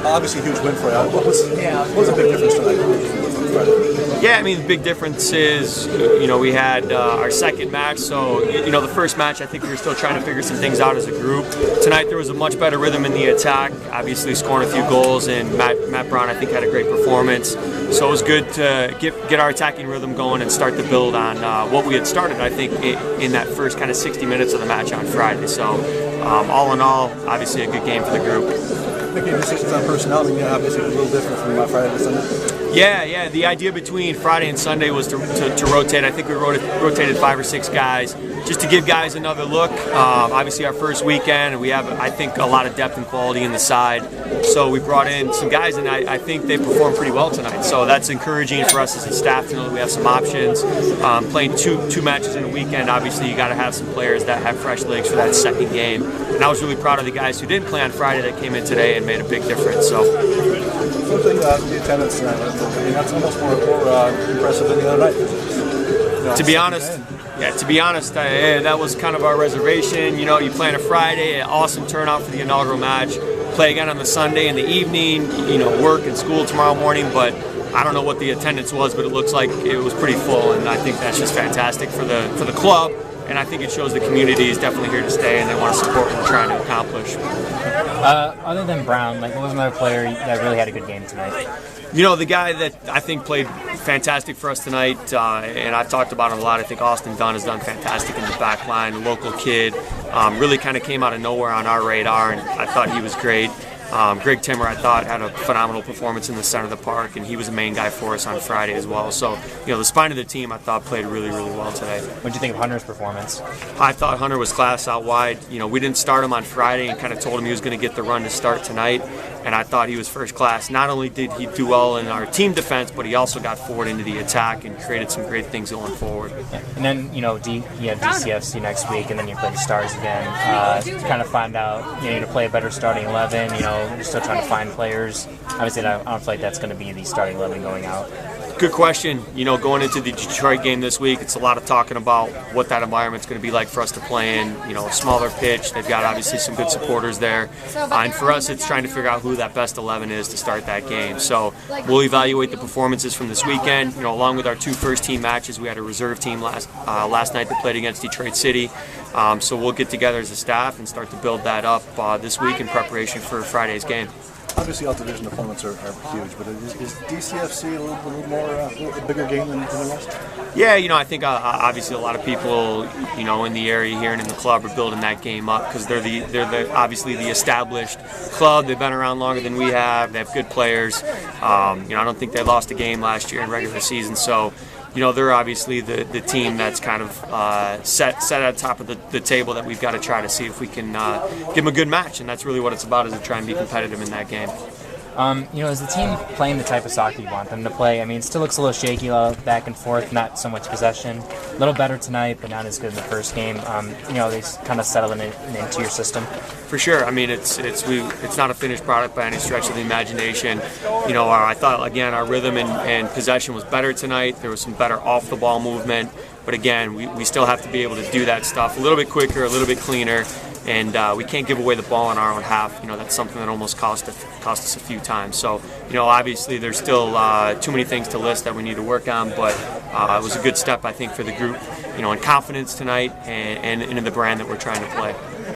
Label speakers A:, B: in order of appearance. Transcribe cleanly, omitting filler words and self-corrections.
A: Obviously, a huge win for you. What was a big difference tonight from Friday?
B: Yeah, I mean, the big difference is, we had our second match. So, the first match, I think we were still trying to figure some things out as a group. Tonight, there was a much better rhythm in the attack, obviously scoring a few goals, and Matt Brown, I think, had a great performance. So it was good to get our attacking rhythm going and start to build on what we had started, I think, in that first kind of 60 minutes of the match on Friday. So, all in all, obviously a good game for the group.
A: Making decisions on personnel, obviously a little different from Friday to Sunday.
B: Yeah. The idea between Friday and Sunday was to rotate. I think we rotated 5 or 6 guys just to give guys another look. Obviously, our first weekend, and we have, I think, a lot of depth and quality in the side. So we brought in some guys, and I think they performed pretty well tonight. So that's encouraging for us as a staff to know that we have some options. Playing two matches in a weekend, obviously, you got to have some players that have fresh legs for that second game. And I was really proud of the guys who didn't play on Friday that came in today and made a big difference. So.
A: Something the attendance tonight, that's almost more impressive than the other night.
B: To be honest, that was kind of our reservation. You play on a Friday, an awesome turnout for the inaugural match. Play again on the Sunday in the evening. Work and school tomorrow morning, but I don't know what the attendance was, but it looks like it was pretty full, and I think that's just fantastic for the club. And I think it shows the community is definitely here to stay, and they want to support what we're trying to accomplish.
C: Other than Brown, what was another player that really had a good game tonight?
B: The guy that I think played fantastic for us tonight, and I've talked about him a lot, I think Austin Dunn has done fantastic in the back line, a local kid, really kind of came out of nowhere on our radar, and I thought he was great. Greg Timmer, I thought, had a phenomenal performance in the center of the park, and he was a main guy for us on Friday as well. So, the spine of the team, I thought, played really, really well today.
C: What did you think of Hunter's performance?
B: I thought Hunter was class out wide. We didn't start him on Friday and kind of told him he was going to get the run to start tonight, and I thought he was first class. Not only did he do well in our team defense, but he also got forward into the attack and created some great things going forward.
C: Yeah. And then, you have DCFC next week, and then you play the Stars again. To kind of find out, to play a better starting 11, you're still trying to find players. Obviously, I don't feel like that's going to be the starting 11 going out.
B: Good question. Going into the Detroit game this week, it's a lot of talking about what that environment's going to be like for us to play in. A smaller pitch. They've got obviously some good supporters there. And for us, it's trying to figure out who that best 11 is to start that game. So we'll evaluate the performances from this weekend. Along with our 2 first-team matches, we had a reserve team last night that played against Detroit City. So we'll get together as a staff and start to build that up this week in preparation for Friday's game.
A: Obviously, out-division opponents are huge, but is DCFC a little more a bigger game than the rest?
B: Yeah, I think obviously a lot of people, in the area here and in the club are building that game up because they're obviously the established club. They've been around longer than we have. They have good players. I don't think they lost a game last year in regular season, so. They're obviously the team that's kind of set at the top of the table that we've got to try to see if we can give them a good match, and that's really what it's about, is to try and be competitive in that game.
C: Is the team playing the type of soccer you want them to play? I mean, it still looks a little shaky, back and forth, not so much possession. A little better tonight, but not as good in the first game. They kind of settling into your system.
B: For sure. I mean, it's not a finished product by any stretch of the imagination. I thought, again, our rhythm and possession was better tonight. There was some better off-the-ball movement. But again, we still have to be able to do that stuff a little bit quicker, a little bit cleaner. And we can't give away the ball in our own half. That's something that almost cost us a few times. So, obviously there's still too many things to list that we need to work on, but it was a good step, I think, for the group, in confidence tonight and in the brand that we're trying to play.